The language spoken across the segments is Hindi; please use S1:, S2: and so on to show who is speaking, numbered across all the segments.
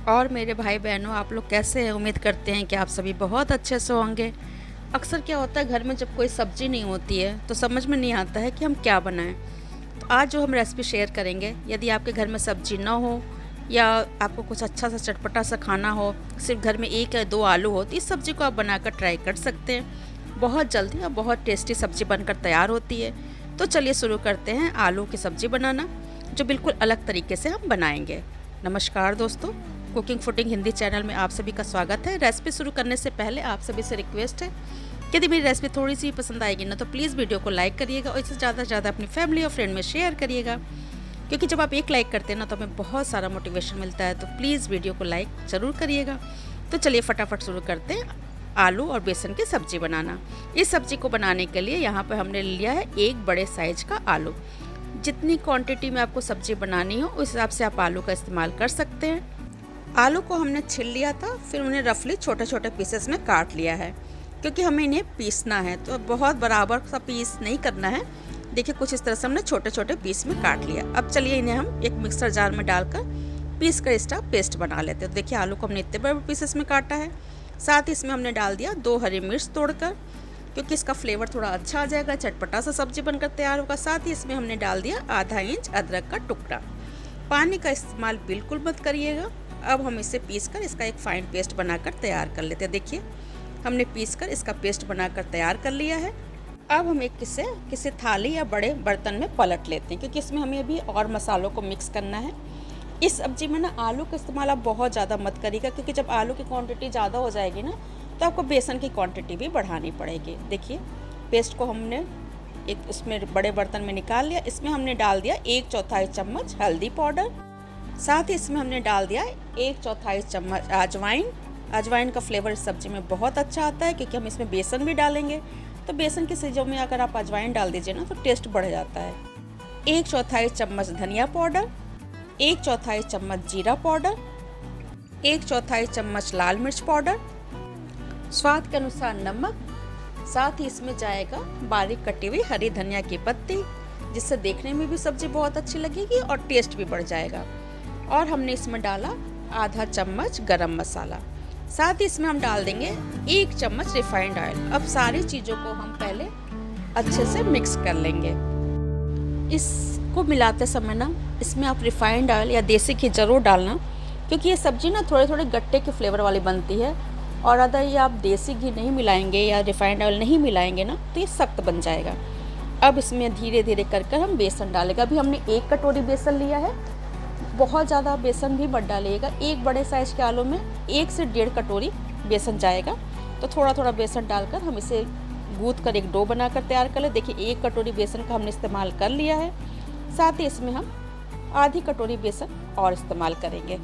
S1: और मेरे भाई बहनों, आप लोग कैसे हैं? उम्मीद करते हैं कि आप सभी बहुत अच्छे से होंगे। अक्सर क्या होता है, घर में जब कोई सब्ज़ी नहीं होती है तो समझ में नहीं आता है कि हम क्या बनाएं। तो आज जो हम रेसिपी शेयर करेंगे, यदि आपके घर में सब्ज़ी ना हो या आपको कुछ अच्छा सा चटपटा सा खाना हो, सिर्फ घर में 1 या 2 आलू हो, तो इस सब्ज़ी को आप बनाकर ट्राई कर सकते हैं। बहुत जल्दी और बहुत टेस्टी सब्ज़ी बनकर तैयार होती है। तो चलिए शुरू करते हैं आलू की सब्ज़ी बनाना, जो बिल्कुल अलग तरीके से हम बनाएंगे। नमस्कार दोस्तों, कुकिंग फूडिंग हिंदी चैनल में आप सभी का स्वागत है। रेसिपी शुरू करने से पहले आप सभी से रिक्वेस्ट है, यदि मेरी रेसिपी थोड़ी सी पसंद आएगी ना, तो प्लीज़ वीडियो को लाइक करिएगा और इसे ज़्यादा से ज़्यादा अपनी फैमिली और फ्रेंड में शेयर करिएगा, क्योंकि जब आप एक लाइक करते हैं ना तो हमें बहुत सारा मोटिवेशन मिलता है। तो प्लीज़ वीडियो को लाइक ज़रूर करिएगा। तो चलिए फटाफट शुरू करते हैं आलू और बेसन की सब्ज़ी बनाना। इस सब्ज़ी को बनाने के लिए यहाँ पर हमने लिया है 1 बड़े साइज का आलू। जितनी क्वांटिटी में आपको सब्ज़ी बनानी हो उस हिसाब से आप आलू का इस्तेमाल कर सकते हैं। आलू को हमने छील लिया था, फिर उन्हें रफली छोटे छोटे पीसेस में काट लिया है, क्योंकि हमें इन्हें पीसना है। तो बहुत बराबर सा पीस नहीं करना है। देखिए, कुछ इस तरह से हमने छोटे छोटे पीस में काट लिया। अब चलिए इन्हें हम एक मिक्सर जार में डालकर पीस कर इसका पेस्ट बना लेते हैं। तो देखिए, आलू को हमने इतने बड़े पीसेस में काटा है। साथ ही इसमें हमने डाल दिया 2 हरी मिर्च तोड़कर, क्योंकि इसका फ्लेवर थोड़ा अच्छा आ जाएगा, चटपटा सा सब्जी बनकर तैयार होगा। साथ ही इसमें हमने डाल दिया आधा इंच अदरक का टुकड़ा। पानी का इस्तेमाल बिल्कुल मत करिएगा। अब हम इसे पीसकर इसका एक फाइन पेस्ट बनाकर तैयार कर लेते हैं। देखिए, हमने पीसकर इसका पेस्ट बनाकर तैयार कर लिया है। अब हम किसी थाली या बड़े बर्तन में पलट लेते हैं, क्योंकि इसमें हमें अभी और मसालों को मिक्स करना है। इस सब्जी में ना आलू का इस्तेमाल आप बहुत ज़्यादा मत करिएगा, क्योंकि जब आलू की क्वांटिटी ज़्यादा हो जाएगी ना तो आपको बेसन की क्वांटिटी भी बढ़ानी पड़ेगी। देखिए, पेस्ट को हमने एक उसमें बड़े बर्तन में निकाल लिया। इसमें हमने डाल दिया 1/4 चम्मच हल्दी पाउडर। साथ ही इसमें हमने डाल दिया 1/4 चम्मच अजवाइन। अजवाइन का फ्लेवर इस सब्ज़ी में बहुत अच्छा आता है, क्योंकि हम इसमें बेसन भी डालेंगे। तो बेसन की चीज़ों में अगर आप अजवाइन डाल दीजिए ना तो टेस्ट बढ़ जाता है। 1/4 चम्मच धनिया पाउडर, 1/4 चम्मच जीरा पाउडर, 1/4 चम्मच लाल मिर्च पाउडर, स्वाद के अनुसार नमक। साथ ही इसमें जाएगा बारीक कटी हुई हरी धनिया की पत्ती, जिससे देखने में भी सब्ज़ी बहुत अच्छी लगेगी और टेस्ट भी बढ़ जाएगा। और हमने इसमें डाला आधा चम्मच गरम मसाला। साथ ही इसमें हम डाल देंगे 1 चम्मच रिफाइंड ऑयल। अब सारी चीज़ों को हम पहले अच्छे से मिक्स कर लेंगे। इसको मिलाते समय ना इसमें आप रिफाइंड ऑयल या देसी घी ज़रूर डालना, क्योंकि ये सब्ज़ी ना थोड़े थोड़े गट्टे के फ्लेवर वाली बनती है। और अगर ये आप देसी घी नहीं मिलाएंगे या रिफाइंड ऑयल नहीं मिलाएंगे ना तो ये सख्त बन जाएगा। अब इसमें धीरे धीरे कर हम बेसन डालेंगे। अभी हमने 1 कटोरी बेसन लिया है। बहुत ज़्यादा बेसन भी मत डालिएगा। 1 बड़े साइज़ के आलू में 1 से 1.5 कटोरी बेसन जाएगा। तो थोड़ा थोड़ा बेसन डालकर हम इसे गूँथ कर एक डो बनाकर तैयार कर ले। देखिए, 1 कटोरी बेसन का हमने इस्तेमाल कर लिया है। साथ ही इसमें हम आधी कटोरी बेसन और इस्तेमाल करेंगे।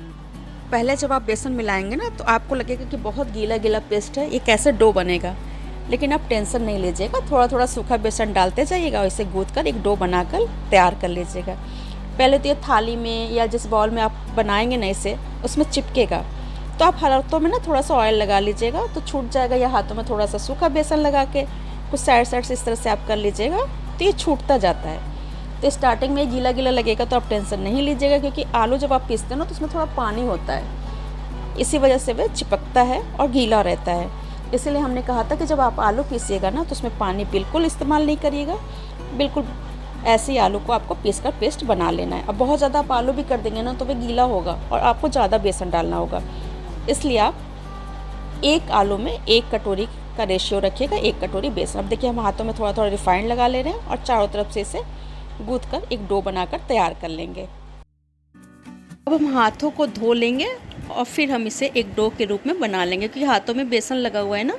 S1: पहले जब आप बेसन मिलाएंगे ना तो आपको लगेगा कि बहुत गीला गीला पेस्ट है, ये कैसे डो बनेगा। लेकिन आप टेंशन नहीं लीजिएगा, थोड़ा थोड़ा सूखा बेसन डालते जाइएगा और इसे गूँथ कर एक डो बनाकर तैयार कर लीजिएगा। पहले तो ये थाली में या जिस बाउल में आप बनाएंगे ना इसे, उसमें चिपकेगा। तो आप हाथों में ना थोड़ा सा ऑयल लगा लीजिएगा तो छूट जाएगा, या हाथों में थोड़ा सा सूखा बेसन लगा के कुछ साइड से इस तरह से आप कर लीजिएगा तो ये छूटता जाता है। तो स्टार्टिंग में गीला गीला लगेगा तो आप टेंशन नहीं लीजिएगा, क्योंकि आलू जब आप पीसते हैं ना तो उसमें थोड़ा पानी होता है, इसी वजह से वह चिपकता है और गीला रहता है। इसीलिए हमने कहा था कि जब आप आलू पीसिएगा ना तो उसमें पानी बिल्कुल इस्तेमाल नहीं करिएगा। बिल्कुल ऐसे ही आलू को आपको पीसकर पेस्ट बना लेना है। अब बहुत ज़्यादा आप आलू भी कर देंगे ना तो वह गीला होगा और आपको ज़्यादा बेसन डालना होगा। इसलिए आप 1 आलू में 1 कटोरी का रेशियो रखिएगा, 1 कटोरी बेसन। अब देखिए, हम हाथों में थोड़ा थोड़ा रिफाइंड लगा ले रहे हैं और चारों तरफ से इसे गूँथ कर एक डो बनाकर तैयार कर लेंगे। अब हम हाथों को धो लेंगे और फिर हम इसे एक डो के रूप में बना लेंगे, क्योंकि हाथों में बेसन लगा हुआ है ना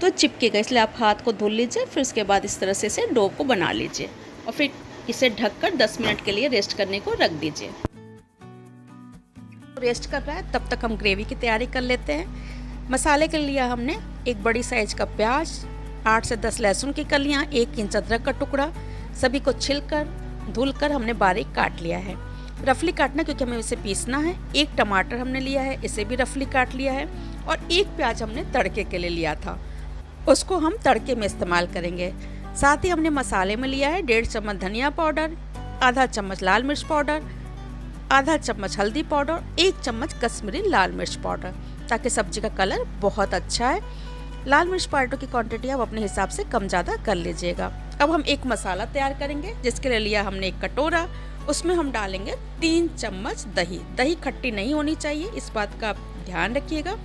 S1: तो चिपकेगा। इसलिए आप हाथ को धो लीजिए, फिर उसके बाद इस तरह से इसे डो को बना लीजिए और फिर इसे ढककर 10 मिनट के लिए रेस्ट करने को रख दीजिए। रेस्ट कर रहा है, तब तक हम ग्रेवी की तैयारी कर लेते हैं। मसाले के लिए हमने 1 बड़ी साइज का प्याज, 8 से 10 लहसुन की कलियाँ, 1 इंच अदरक का टुकड़ा, सभी को छिलकर धुलकर हमने बारीक काट लिया है। रफली काटना, क्योंकि हमें इसे पीसना है। 1 टमाटर हमने लिया है, इसे भी रफली काट लिया है। और 1 प्याज हमने तड़के के लिए लिया था, उसको हम तड़के में इस्तेमाल करेंगे। साथ ही हमने मसाले में लिया है 1.5 चम्मच धनिया पाउडर, आधा चम्मच लाल मिर्च पाउडर, आधा चम्मच हल्दी पाउडर, 1 चम्मच कश्मीरी लाल मिर्च पाउडर, ताकि सब्जी का कलर बहुत अच्छा है। लाल मिर्च पाउडर की क्वांटिटी आप अपने हिसाब से कम ज़्यादा कर लीजिएगा। अब हम एक मसाला तैयार करेंगे, जिसके लिए लिया हमने एक कटोरा। उसमें हम डालेंगे 3 चम्मच दही। दही खट्टी नहीं होनी चाहिए, इस बात का आप ध्यान रखिएगा।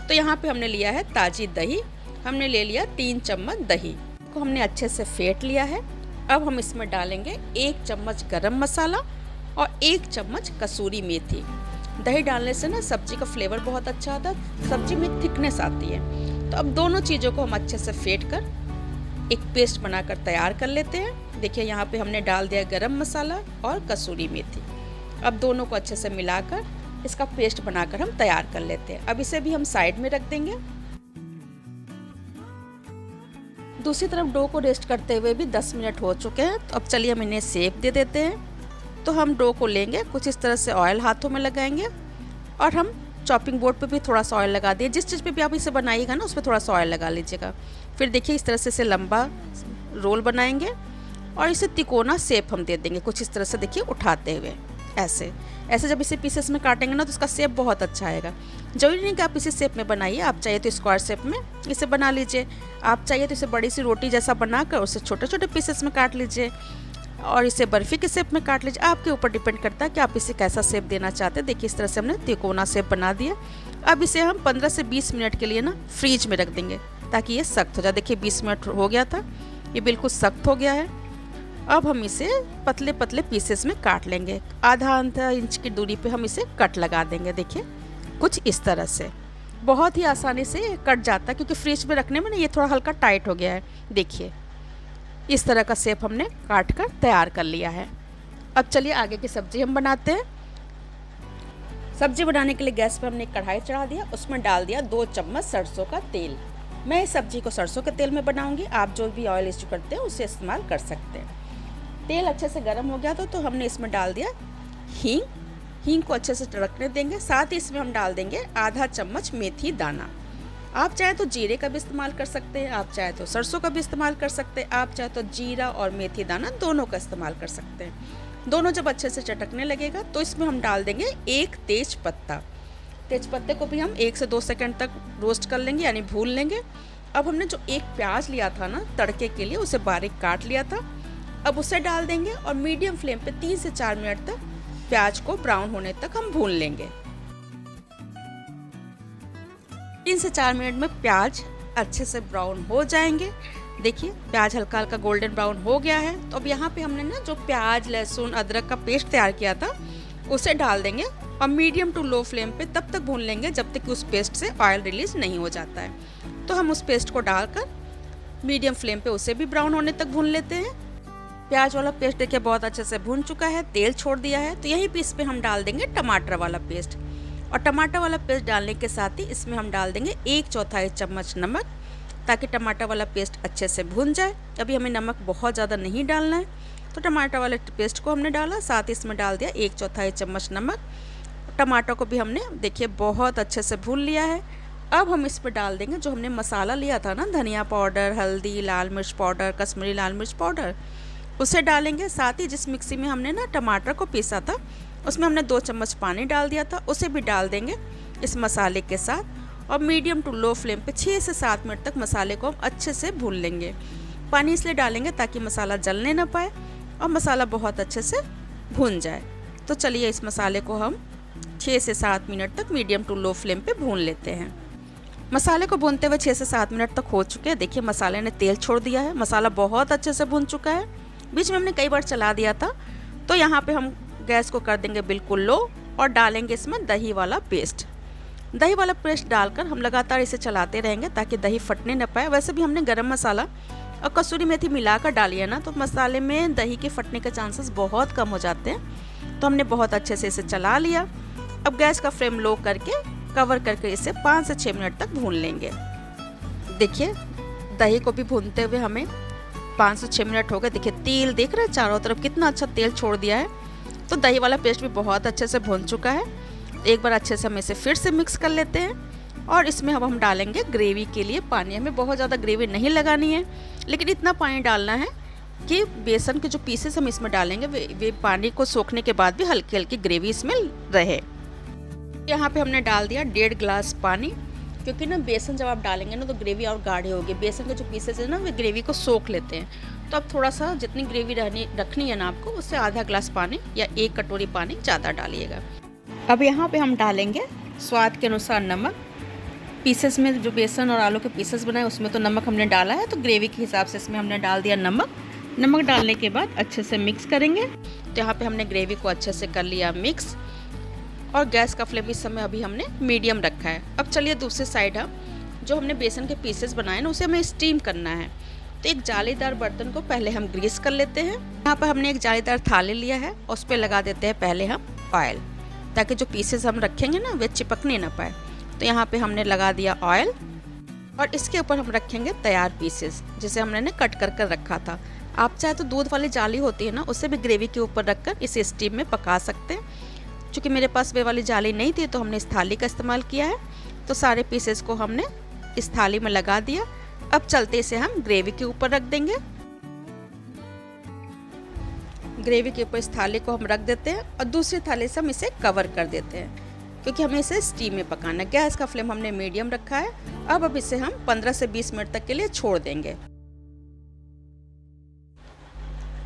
S1: तो यहाँ पे हमने लिया है ताज़ी दही, हमने ले लिया 3 चम्मच दही को हमने अच्छे से फेंट लिया है। अब हम इसमें डालेंगे 1 चम्मच गरम मसाला और 1 चम्मच कसूरी मेथी। दही डालने से ना सब्जी का फ्लेवर बहुत अच्छा आता है, सब्जी में थिकनेस आती है। तो अब दोनों चीज़ों को हम अच्छे से फेंट कर एक पेस्ट बनाकर तैयार कर लेते हैं। देखिए यहाँ पे हमने डाल दिया गरम मसाला और कसूरी मेथी। अब दोनों को अच्छे से मिलाकर इसका पेस्ट बनाकर हम तैयार कर लेते हैं। अब इसे भी हम साइड में रख देंगे। दूसरी तरफ डो को रेस्ट करते हुए भी 10 मिनट हो चुके हैं। तो अब चलिए हम इन्हें शेप दे देते हैं। तो हम डो को लेंगे, कुछ इस तरह से ऑयल हाथों में लगाएंगे और हम चॉपिंग बोर्ड पे भी थोड़ा सा ऑयल लगा दिए। जिस चीज़ पे भी आप इसे बनाइएगा ना, उस पर थोड़ा सा ऑयल लगा लीजिएगा। फिर देखिए इस तरह से इसे लंबा रोल बनाएंगे और इसे तिकोना शेप हम दे देंगे, कुछ इस तरह से देखिए उठाते हुए ऐसे ऐसे। जब इसे पीसेस में काटेंगे ना तो इसका शेप बहुत अच्छा आएगा। जरूरी नहीं कि आप इसी शेप में बनाइए, आप चाहिए तो स्क्वायर शेप में इसे बना लीजिए। आप चाहिए तो इसे बड़ी सी रोटी जैसा बनाकर उसे छोटे छोटे पीसेस में काट लीजिए और इसे बर्फ़ी के शेप में काट लीजिए। आपके ऊपर डिपेंड करता है कि आप इसे कैसा शेप देना चाहते हैं। देखिए इस तरह से हमने तिकोना शेप बना दिया। अब इसे हम 15 से 20 मिनट के लिए ना फ्रीज में रख देंगे ताकि ये सख्त हो जाए। देखिए 20 मिनट हो गया था, ये बिल्कुल सख्त हो गया है। अब हम इसे पतले पतले पीसेस में काट लेंगे। आधा इंच की दूरी पे हम इसे कट लगा देंगे। देखिए कुछ इस तरह से बहुत ही आसानी से कट जाता है, क्योंकि फ्रिज में रखने में ना ये थोड़ा हल्का टाइट हो गया है। देखिए इस तरह का शेप हमने काट कर तैयार कर लिया है। अब चलिए आगे की सब्जी हम बनाते हैं। सब्जी बनाने के लिए गैस पर हमने एक कढ़ाई चढ़ा दिया, उसमें डाल दिया 2 चम्मच सरसों का तेल। मैं इस सब्जी को सरसों के तेल में बनाऊंगी, आप जो भी ऑयल यूज करते हैं उसे इस्तेमाल कर सकते हैं। तेल अच्छे से गर्म हो गया तो हमने इसमें डाल दिया हींग। हींग को अच्छे से तड़कने देंगे। साथ ही इसमें हम डाल देंगे आधा चम्मच मेथी दाना। आप चाहे तो जीरे का भी इस्तेमाल कर सकते हैं, आप चाहे तो सरसों का भी इस्तेमाल कर सकते हैं, आप चाहे तो जीरा और मेथी दाना दोनों का इस्तेमाल कर सकते हैं। दोनों जब अच्छे से चटकने लगेगा तो इसमें हम डाल देंगे 1 तेज पत्ता। तेज पत्ते को भी हम 1 से 2 सेकंड तक रोस्ट कर लेंगे, यानी भून लेंगे। अब हमने जो एक प्याज लिया था ना तड़के के लिए, उसे बारीक काट लिया था। अब उसे डाल देंगे और मीडियम फ्लेम पे 3 से 4 मिनट तक प्याज को ब्राउन होने तक हम भून लेंगे। 3 से 4 मिनट में प्याज अच्छे से ब्राउन हो जाएंगे। देखिए प्याज हल्का हल्का गोल्डन ब्राउन हो गया है। तो अब यहाँ पे हमने ना जो प्याज लहसुन अदरक का पेस्ट तैयार किया था उसे डाल देंगे और मीडियम टू लो फ्लेम पे तब तक भून लेंगे जब तक कि उस पेस्ट से ऑयल रिलीज नहीं हो जाता है। तो हम उस पेस्ट को डालकर मीडियम फ्लेम पे उसे भी ब्राउन होने तक भून लेते हैं। प्याज वाला पेस्ट देखिए बहुत अच्छे से भून चुका है, तेल छोड़ दिया है। तो यहीं पे इस पे हम डाल देंगे टमाटर वाला पेस्ट। और टमाटर वाला पेस्ट डालने के साथ ही इसमें हम डाल देंगे 1/4 चम्मच नमक, ताकि टमाटर वाला पेस्ट अच्छे से भून जाए। अभी हमें नमक बहुत ज़्यादा नहीं डालना है। तो टमाटर वाले पेस्ट को हमने डाला, साथ ही इसमें डाल दिया 1/4 चम्मच नमक। टमाटर को भी हमने देखिए बहुत अच्छे से भून लिया है। अब हम इस पर डाल देंगे जो हमने मसाला लिया था ना, धनिया पाउडर, हल्दी, लाल मिर्च पाउडर, कश्मीरी लाल मिर्च पाउडर, उसे डालेंगे। साथ ही जिस मिक्सी में हमने ना टमाटर को पीसा था उसमें हमने 2 चम्मच पानी डाल दिया था, उसे भी डाल देंगे इस मसाले के साथ। और मीडियम टू लो फ्लेम पे 6 से 7 मिनट तक मसाले को हम अच्छे से भून लेंगे। पानी इसलिए डालेंगे ताकि मसाला जलने ना पाए और मसाला बहुत अच्छे से भून जाए। तो चलिए इस मसाले को हम 6 से 7 मिनट तक मीडियम टू लो फ्लेम पे भून लेते हैं। मसाले को भूनते हुए 6 से 7 मिनट तक हो चुके हैं। देखिए मसाले ने तेल छोड़ दिया है, मसाला बहुत अच्छे से भून चुका है। बीच में हमने कई बार चला दिया था। तो यहाँ पे हम गैस को कर देंगे बिल्कुल लो और डालेंगे इसमें दही वाला पेस्ट। दही वाला पेस्ट डालकर हम लगातार इसे चलाते रहेंगे ताकि दही फटने न पाए। वैसे भी हमने गरम मसाला और कसूरी मेथी मिलाकर डाली है ना, तो मसाले में दही के फटने के चांसेस बहुत कम हो जाते हैं। तो हमने बहुत अच्छे से इसे चला लिया। अब गैस का फ्लेम लो करके कवर करके इसे 5 से 6 मिनट तक भून लेंगे। देखिए दही को भी भूनते हुए हमें 5 से 6 मिनट हो गए। देखिए तेल देख रहे हैं चारों तरफ कितना अच्छा तेल छोड़ दिया है। तो दही वाला पेस्ट भी बहुत अच्छे से भून चुका है। एक बार अच्छे से हम इसे फिर से मिक्स कर लेते हैं और इसमें अब हम डालेंगे ग्रेवी के लिए पानी। हमें बहुत ज़्यादा ग्रेवी नहीं लगानी है, लेकिन इतना पानी डालना है कि बेसन के जो पीसेस हम इसमें डालेंगे वे पानी को सोखने के बाद भी हल्की हल्की ग्रेवी इसमें रहे। यहाँ पे हमने डाल दिया 1.5 गिलास पानी, क्योंकि ना बेसन जब आप डालेंगे ना तो ग्रेवी और गाढ़े होगी। बेसन के जो पीसेस है ना वे ग्रेवी को सोख लेते हैं। तो अब थोड़ा सा जितनी ग्रेवी रखनी है ना आपको, उससे आधा गिलास पानी या 1 कटोरी पानी ज़्यादा डालिएगा। अब यहाँ पे हम डालेंगे स्वाद के अनुसार नमक। पीसेस में जो बेसन और आलू के पीसेस बनाए उसमें तो नमक हमने डाला है, तो ग्रेवी के हिसाब से इसमें हमने डाल दिया नमक। नमक डालने के बाद अच्छे से मिक्स करेंगे। तो यहाँ पे हमने ग्रेवी को अच्छे से कर लिया मिक्स, और गैस का फ्लेम इस समय अभी हमने मीडियम रखा है। अब चलिए दूसरी साइड हम जो हमने बेसन के पीसेस बनाए ना उसे हमें स्टीम करना है। तो एक जालीदार बर्तन को पहले हम ग्रीस कर लेते हैं। यहाँ पर हमने एक जालीदार थाली लिया है और उस पर लगा देते हैं पहले हम ऑयल, ताकि जो पीसेस हम रखेंगे ना वे चिपकने ना पाए। तो यहाँ पे हमने लगा दिया ऑयल, और इसके ऊपर हम रखेंगे तैयार पीसेस जिसे हमने कट कर कर रखा था। आप चाहे तो दूध वाली जाली होती है ना, उसे भी ग्रेवी के ऊपर रखकर इसे स्टीम में पका सकते हैं। चूँकि मेरे पास वे वाली जाली नहीं थी तो हमने इस थाली का इस्तेमाल किया है। तो सारे पीसेस को हमने इस थाली में लगा दिया। अब चलते इसे हम ग्रेवी के ऊपर रख देंगे। ग्रेवी के ऊपर इस थाली को हम रख देते हैं और दूसरी थाली से हम इसे कवर कर देते हैं, क्योंकि हमें इसे स्टीम में पकाना है। गैस का फ्लेम हमने मीडियम रखा है। अब इसे हम 15 से 20 मिनट तक के लिए छोड़ देंगे।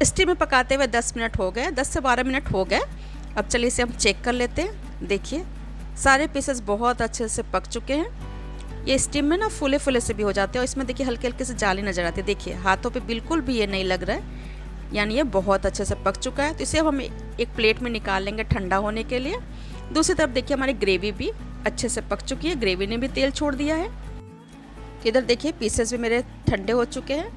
S1: स्टीम में पकाते हुए 10 मिनट हो गए, 10 से 12 मिनट हो गए। अब चलिए इसे हम चेक कर लेते हैं। देखिए सारे पीसेस बहुत अच्छे से पक चुके हैं। ये स्टीम में ना फूले फूले से भी हो जाते हैं, और इसमें देखिए हल्के हल्के से जाली नजर आती है। देखिए हाथों पे बिल्कुल भी ये नहीं लग रहा है, यानी ये बहुत अच्छे से पक चुका है। तो इसे हम एक प्लेट में निकाल लेंगे ठंडा होने के लिए। दूसरी तरफ देखिए हमारी ग्रेवी भी अच्छे से पक चुकी है, ग्रेवी ने भी तेल छोड़ दिया है। इधर देखिए पीसेस भी मेरे ठंडे हो चुके हैं।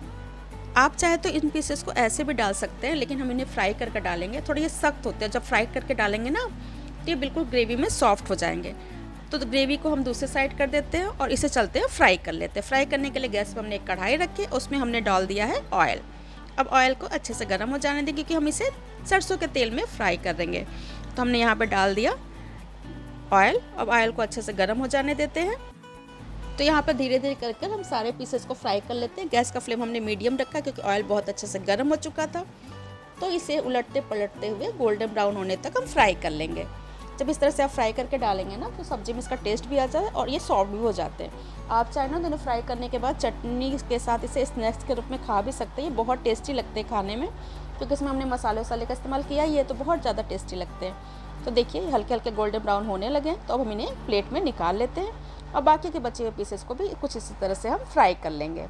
S1: आप चाहे तो इन पीसेस को ऐसे भी डाल सकते हैं, लेकिन हम इन्हें फ्राई करके डालेंगे। थोड़े ये सख्त होते हैं, जब फ्राई करके डालेंगे ना तो ये बिल्कुल ग्रेवी में सॉफ्ट हो जाएंगे। तो ग्रेवी को हम दूसरे साइड कर देते हैं और इसे चलते हैं फ्राई कर लेते हैं। फ्राई करने के लिए गैस पर हमने एक कढ़ाई रखी, उसमें हमने डाल दिया है ऑयल। अब ऑयल को अच्छे से गर्म हो जाने देंगे, क्योंकि हम इसे सरसों के तेल में फ्राई कर देंगे। तो हमने यहाँ पर डाल दिया ऑयल। अब ऑयल को अच्छे से गर्म हो जाने देते हैं। तो यहाँ पर धीरे धीरे कर हम सारे पीसेस को फ्राई कर लेते हैं। गैस का फ्लेम हमने मीडियम रखा, क्योंकि ऑयल बहुत अच्छे से गर्म हो चुका था। तो इसे उलटते पलटते हुए गोल्डन ब्राउन होने तक हम फ्राई कर लेंगे। जब इस तरह से आप फ्राई करके डालेंगे ना तो सब्जी में इसका टेस्ट भी आ जाए और ये सॉफ्ट भी हो जाते हैं। आप चाहे ना दोनों फ्राई करने के बाद चटनी के साथ इसे स्नैक्स के रूप में खा भी सकते हैं। ये बहुत टेस्टी लगते हैं खाने में, क्योंकि इसमें हमने मसाले वसाले का इस्तेमाल किया ही है, तो बहुत ज़्यादा टेस्टी लगते हैं। तो देखिए हल्के हल्के गोल्डन ब्राउन होने लगे हैं। तो अब हम इन्हें प्लेट में निकाल लेते हैं और बाकी के बचे हुए पीसेस को भी कुछ इसी तरह से हम फ्राई कर लेंगे।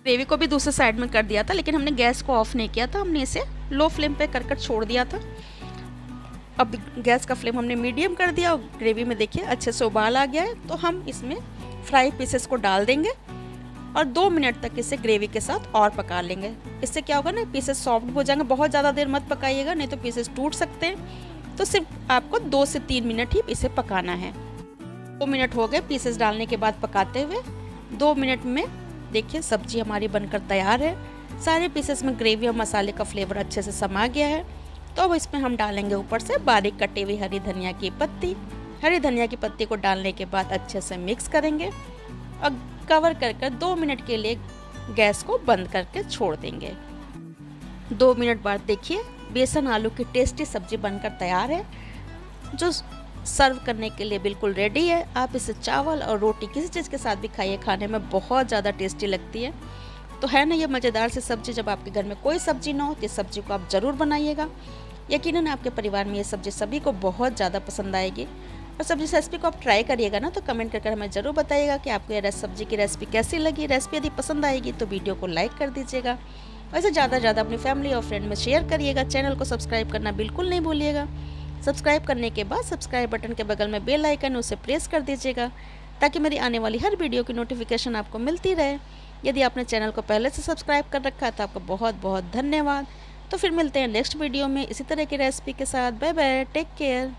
S1: ग्रेवी को भी दूसरे साइड में कर दिया था, लेकिन हमने गैस को ऑफ नहीं किया था, हमने इसे लो फ्लेम पे कर छोड़ दिया था। अब गैस का फ्लेम हमने मीडियम कर दिया और ग्रेवी में देखिए अच्छे से उबाल आ गया है। तो हम इसमें फ्राई पीसेस को डाल देंगे और 2 मिनट तक इसे ग्रेवी के साथ और पका लेंगे। इससे क्या होगा ना, पीसेस सॉफ्ट हो जाएंगे। बहुत ज़्यादा देर मत पकाइएगा, नहीं तो पीसेस टूट सकते हैं। तो सिर्फ आपको 2 से 3 मिनट ही इसे पकाना है। 2 मिनट हो गए पीसेस डालने के बाद पकाते हुए। 2 मिनट में देखिए सब्जी हमारी बनकर तैयार है। सारे पीसेस में ग्रेवी और मसाले का फ्लेवर अच्छे से समा गया है। तो अब इसमें हम डालेंगे ऊपर से बारीक कटी हुई हरी धनिया की पत्ती। हरी धनिया की पत्ती को डालने के बाद अच्छे से मिक्स करेंगे और कवर कर 2 मिनट के लिए गैस को बंद करके छोड़ देंगे। 2 मिनट बाद देखिए बेसन आलू की टेस्टी सब्जी बनकर तैयार है, जो सर्व करने के लिए बिल्कुल रेडी है। आप इसे चावल और रोटी किसी चीज़ के साथ भी खाइए, खाने में बहुत ज़्यादा टेस्टी लगती है। तो है ना ये मज़ेदार सी सब्जी। जब आपके घर में कोई सब्जी ना हो तो इस सब्जी को आप ज़रूर बनाइएगा। यकीनन आपके परिवार में ये सब्जी सभी को बहुत ज़्यादा पसंद आएगी। और सब्जी रेसिपी को आप ट्राई करिएगा ना, तो कमेंट करके हमें ज़रूर बताइएगा कि आपको ये सब्जी की रेसिपी कैसी लगी। रेसिपी यदि पसंद आएगी तो वीडियो को लाइक कर दीजिएगा। वैसे ज़्यादा से ज़्यादा अपनी फैमिली और फ्रेंड में शेयर करिएगा। चैनल को सब्सक्राइब करना बिल्कुल नहीं भूलिएगा। सब्सक्राइब करने के बाद सब्सक्राइब बटन के बगल में बेल आइकन उसे प्रेस कर दीजिएगा, ताकि मेरी आने वाली हर वीडियो की नोटिफिकेशन आपको मिलती रहे। यदि आपने चैनल को पहले से सब्सक्राइब कर रखा है तो आपको बहुत बहुत धन्यवाद। तो फिर मिलते हैं नेक्स्ट वीडियो में इसी तरह की रेसिपी के साथ। Bye bye, take care.